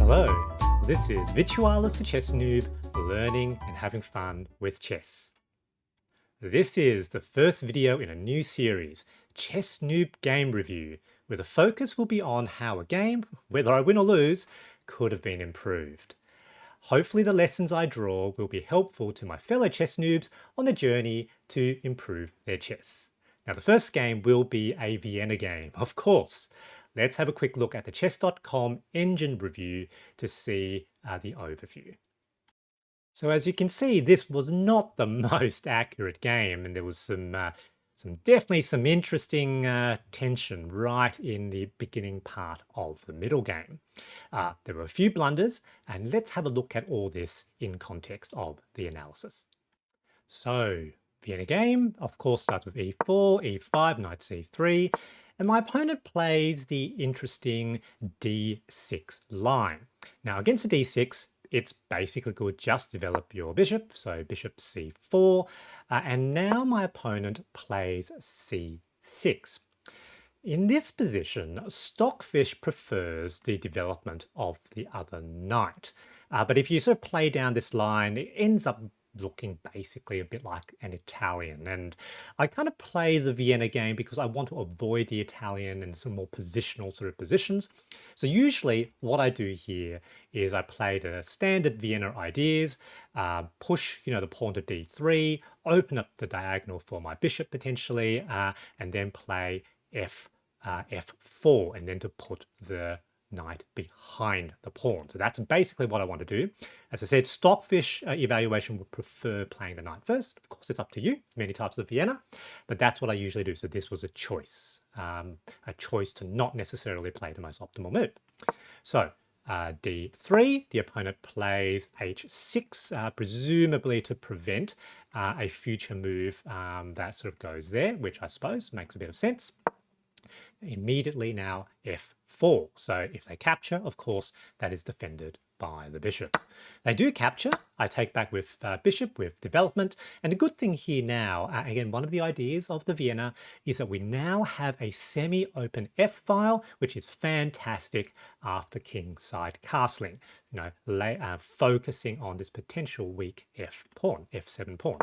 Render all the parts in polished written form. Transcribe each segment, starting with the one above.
Hello, this is Virtualis the Chess Noob, learning and having fun with chess. This is the first video in a new series, Chess Noob Game Review, where the focus will be on how a game, whether I win or lose, could have been improved. Hopefully the lessons I draw will be helpful to my fellow chess noobs on the journey to improve their chess. Now the first game will be a Vienna game, of course. Let's have a quick look at the chess.com engine review to see the overview. So as you can see, this was not the most accurate game, and there was definitely some interesting tension right in the beginning part of the middle game. There were a few blunders, and let's have a look at all this in context of the analysis. So Vienna game, of course, starts with e4, e5, knight c3, and my opponent plays the interesting d6 line. Now against the d6, it's basically good, just develop your bishop, so bishop c4, and now my opponent plays c6. In this position, Stockfish prefers the development of the other knight. But if you sort of play down this line, it ends up looking basically a bit like an Italian. And I kind of play the Vienna game because I want to avoid the Italian and some more positional sort of positions. So usually what I do here is I play the standard Vienna ideas, push the pawn to d3, open up the diagonal for my bishop potentially, and then play f4, and then to put the knight behind the pawn. So that's basically what I want to do. As I said, Stockfish evaluation would prefer playing the knight first. Of course, it's up to you. There's many types of Vienna, but that's what I usually do. So this was a choice to not necessarily play the most optimal move. So d3, the opponent plays h6, presumably to prevent a future move that sort of goes there, which I suppose makes a bit of sense. Immediately now f4. So if they capture, of course, that is defended by the bishop. They do capture. I take back with bishop, with development. And the good thing here now, again, one of the ideas of the Vienna is that we now have a semi-open f-file, which is fantastic after kingside castling, focusing on this potential weak f-pawn, f7 pawn.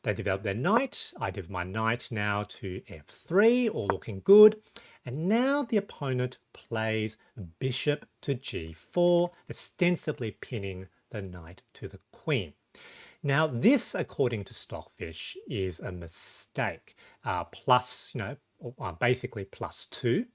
They develop their knight. I give my knight now to f3, all looking good. And now the opponent plays bishop to g4, ostensibly pinning the knight to the queen. Now this, according to Stockfish, is a mistake. Basically +2.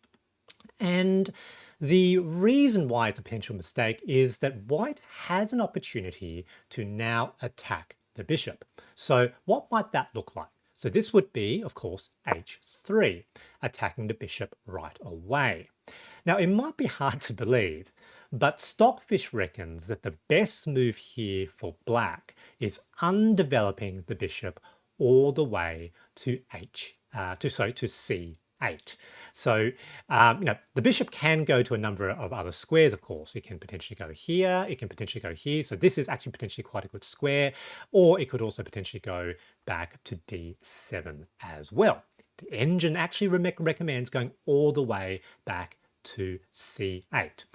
And the reason why it's a potential mistake is that white has an opportunity to now attack the bishop. So what might that look like? So this would be, of course, h3, attacking the bishop right away. Now, it might be hard to believe, but Stockfish reckons that the best move here for black is undeveloping the bishop all the way to c8. So, the bishop can go to a number of other squares, of course. It can potentially go here, it can potentially go here. So this is actually potentially quite a good square, or it could also potentially go back to d7 as well. The engine actually recommends going all the way back to c8.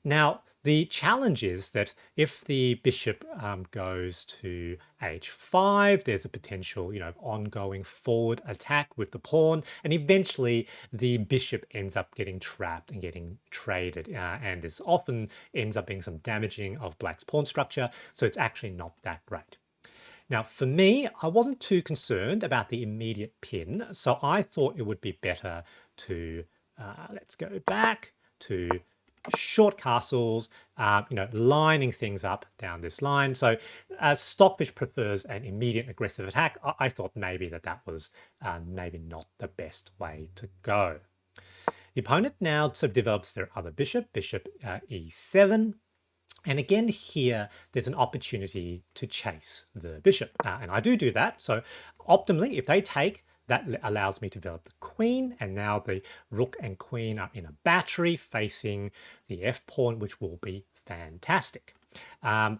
Now, the challenge is that if the bishop goes to h5, there's a potential, ongoing forward attack with the pawn, and eventually the bishop ends up getting trapped and getting traded, and this often ends up being some damaging of black's pawn structure, so it's actually not that great. Now, for me, I wasn't too concerned about the immediate pin, so I thought it would be better to, let's go back to short castles, lining things up down this line. So Stockfish prefers an immediate aggressive attack. I thought maybe that was maybe not the best way to go. The opponent now sort of develops their other bishop, bishop e7. And again here, there's an opportunity to chase the bishop. And I do that. So optimally, if they take, that allows me to develop the queen, and now the rook and queen are in a battery facing the f-pawn, which will be fantastic. I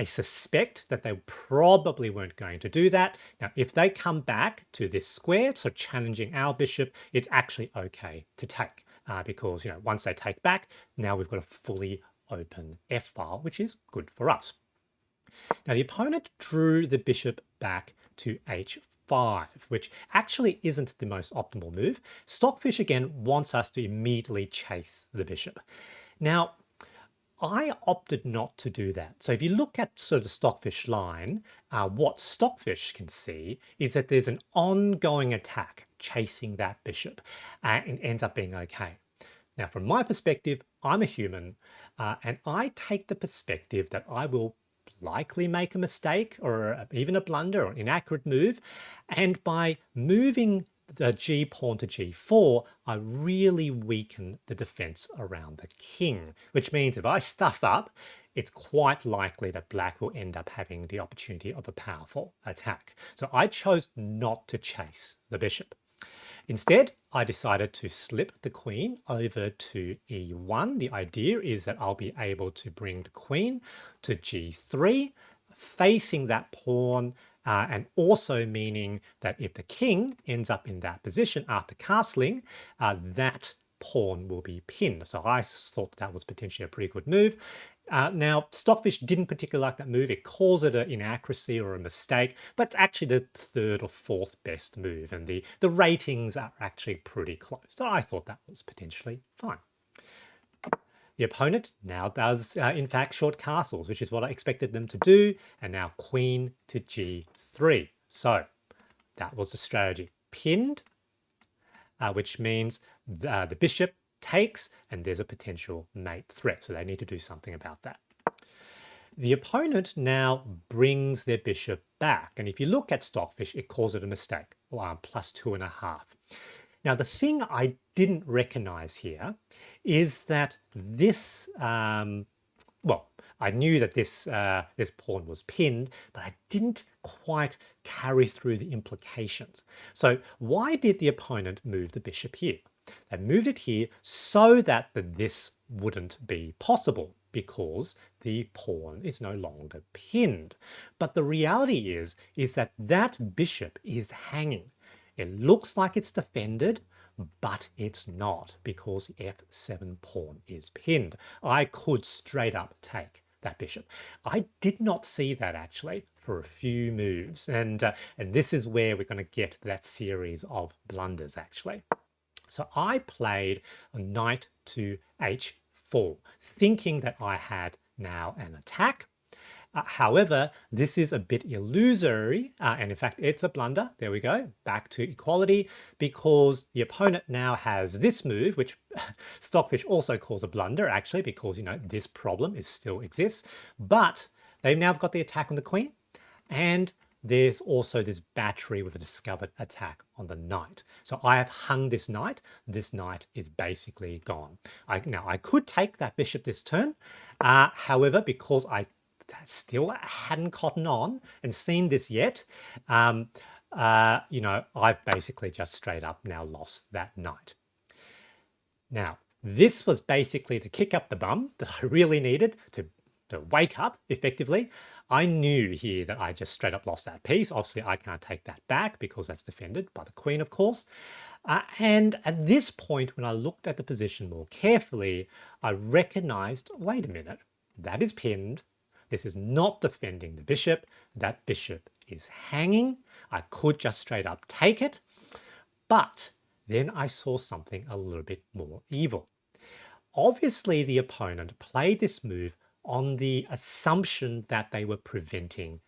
suspect that they probably weren't going to do that. Now, if they come back to this square, so challenging our bishop, it's actually okay to take. Because once they take back, now we've got a fully open f file, which is good for us. Now the opponent drew the bishop back to h5, which actually isn't the most optimal move. Stockfish again wants us to immediately chase the bishop. Now, I opted not to do that. So if you look at sort of the Stockfish line, what Stockfish can see is that there's an ongoing attack chasing that bishop, and it ends up being okay. Now, from my perspective, I'm a human, and I take the perspective that I will likely make a mistake or even a blunder or inaccurate move, and by moving the g pawn to g4, I really weaken the defense around the king, which means if I stuff up, it's quite likely that black will end up having the opportunity of a powerful attack. So I chose not to chase the bishop. Instead, I decided to slip the queen over to e1. The idea is that I'll be able to bring the queen to g3, facing that pawn, and also meaning that if the king ends up in that position after castling, that pawn will be pinned. So I thought that was potentially a pretty good move. Now, Stockfish didn't particularly like that move. It calls it an inaccuracy or a mistake, but it's actually the third or fourth best move, and the ratings are actually pretty close. So I thought that was potentially fine. The opponent now does, in fact, short castles, which is what I expected them to do, and now queen to g3. So that was the strategy. Pinned, which means the bishop takes, and there's a potential mate threat, so they need to do something about that. The opponent now brings their bishop back, and if you look at Stockfish, it calls it a mistake, plus 2.5. Now, the thing I didn't recognize here is that this, well, I knew that this pawn was pinned, but I didn't quite carry through the implications. So why did the opponent move the bishop here? They moved it here so that this wouldn't be possible because the pawn is no longer pinned. But the reality is that that bishop is hanging. It looks like it's defended, but it's not because the f7 pawn is pinned. I could straight up take that bishop. I did not see that actually for a few moves, and this is where we're going to get that series of blunders actually. So I played a knight to h4, thinking that I had now an attack. However, this is a bit illusory, and in fact, it's a blunder. There we go, back to equality, because the opponent now has this move, which Stockfish also calls a blunder, actually, because, you know, this problem still exists. But they've now got the attack on the queen, and there's also this battery with a discovered attack on the knight. So I have hung this knight. This knight is basically gone. Now, I could take that bishop this turn. However, because I still hadn't cottoned on and seen this yet, you know, I've basically just straight up now lost that knight. Now, this was basically the kick up the bum that I really needed to wake up effectively. I knew here that I just straight up lost that piece. Obviously, I can't take that back because that's defended by the queen, of course. And at this point, when I looked at the position more carefully, I recognized, wait a minute, that is pinned. This is not defending the bishop. That bishop is hanging. I could just straight up take it. But then I saw something a little bit more evil. Obviously, the opponent played this move on the assumption that they were preventing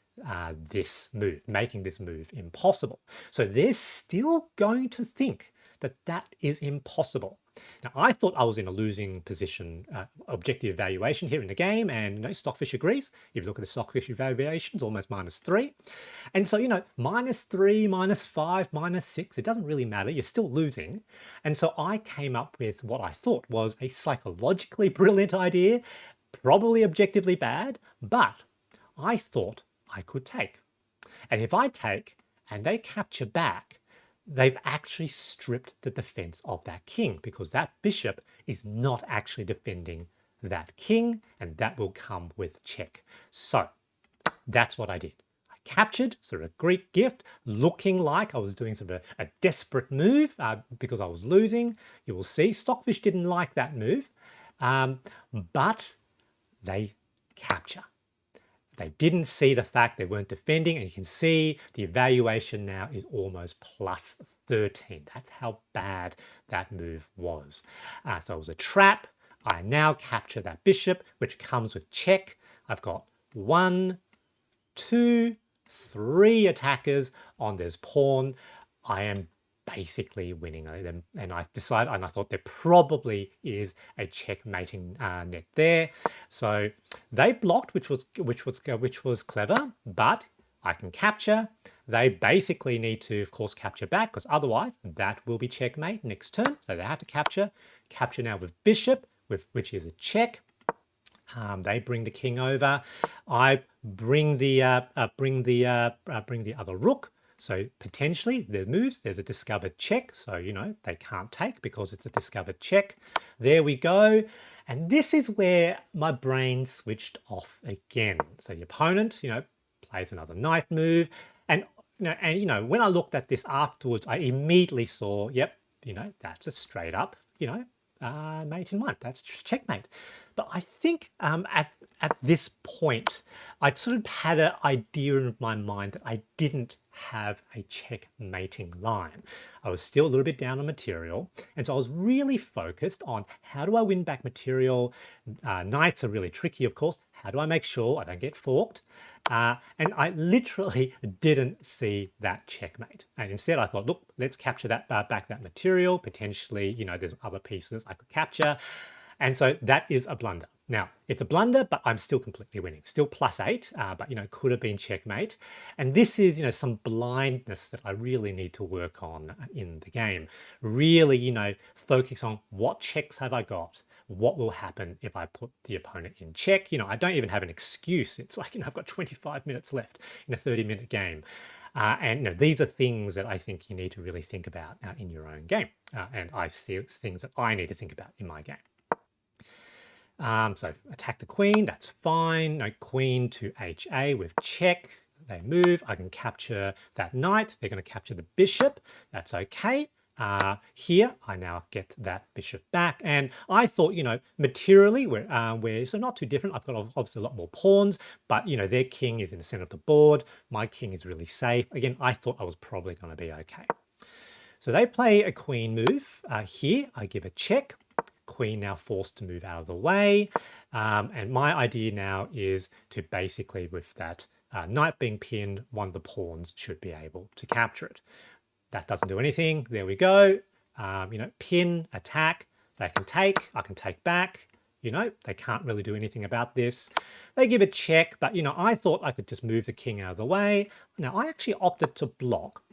this move, making this move impossible. So they're still going to think that that is impossible. Now, I thought I was in a losing position, objective evaluation here in the game, and, you know, Stockfish agrees. If you look at the Stockfish evaluation, it's almost -3. And so, you know, -3, -5, -6, it doesn't really matter. You're still losing. And so I came up with what I thought was a psychologically brilliant idea, probably objectively bad, but I thought I could take. And if I take and they capture back, they've actually stripped the defense of that king because that bishop is not actually defending that king, and that will come with check. So that's what I did. I captured sort of a Greek gift, looking like I was doing sort of a desperate move because I was losing. You will see Stockfish didn't like that move, but they capture. They didn't see the fact they weren't defending, and you can see the evaluation now is almost plus 13. That's how bad that move was. So it was a trap. I now capture that bishop, which comes with check. I've got 1, 2, 3 attackers on this pawn. I am basically winning them, and I decided, and I thought there probably is a checkmating net there. So they blocked, which was clever, but I can capture. They basically need to, of course, capture back, because otherwise that will be checkmate next turn. So they have to capture. Capture now with bishop, which is a check. They bring the king over. I bring the other rook. So potentially there's moves. There's a discovered check. So they can't take because it's a discovered check. There we go. And this is where my brain switched off again. So the opponent, plays another knight move, and when I looked at this afterwards, I immediately saw, yep, that's a straight up, mate in one. That's checkmate. But I think at this point, I'd sort of had an idea in my mind that I didn't have a checkmating line. I was still a little bit down on material, and so I was really focused on how do I win back material. Knights are really tricky, of course. How do I make sure I don't get forked? And I literally didn't see that checkmate. And instead I thought, look, let's capture that back that material. Potentially, there's other pieces I could capture. And so that is a blunder. Now, it's a blunder, but I'm still completely winning. Still +8, but, could have been checkmate. And this is, some blindness that I really need to work on in the game. Really, focus on what checks have I got? What will happen if I put the opponent in check? I don't even have an excuse. It's like, I've got 25 minutes left in a 30-minute game. And these are things that I think you need to really think about in your own game. And I see things that I need to think about in my game. So attack the queen, that's fine. No, queen to HA with check. They move. I can capture that knight. They're going to capture the bishop. That's okay. Here, I now get that bishop back. And I thought, materially, we're so not too different. I've got obviously a lot more pawns, but, their king is in the center of the board. My king is really safe. Again, I thought I was probably going to be okay. So they play a queen move. Here, I give a check. Queen now forced to move out of the way. And my idea now is to basically, with that knight being pinned, one of the pawns should be able to capture it. That doesn't do anything. There we go. Pin, attack. They can take. I can take back. They can't really do anything about this. They give a check, but, I thought I could just move the king out of the way. Now, I actually opted to block.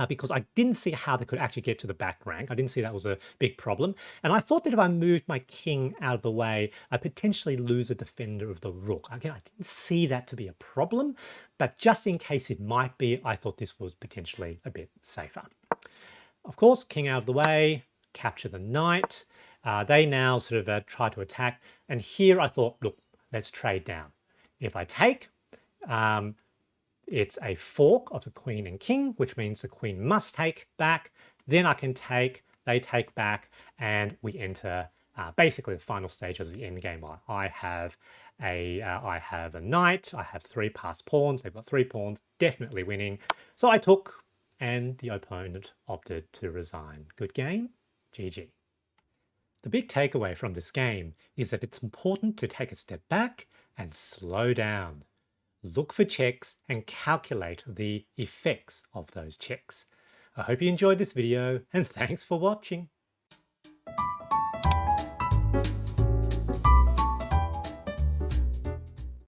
Because I didn't see how they could actually get to the back rank. I didn't see that was a big problem. And I thought that if I moved my king out of the way, I'd potentially lose a defender of the rook. Again, I didn't see that to be a problem, but just in case it might be, I thought this was potentially a bit safer. Of course, king out of the way, capture the knight. They now sort of try to attack. And here I thought, look, let's trade down. If I take, it's a fork of the queen and king, which means the queen must take back. Then I can take, they take back, and we enter basically the final stage of the endgame. I have a knight, I have 3 passed pawns, they've got 3 pawns, definitely winning. So I took, and the opponent opted to resign. Good game, GG. The big takeaway from this game is that it's important to take a step back and slow down. Look for checks and calculate the effects of those checks. I hope you enjoyed this video, and thanks for watching.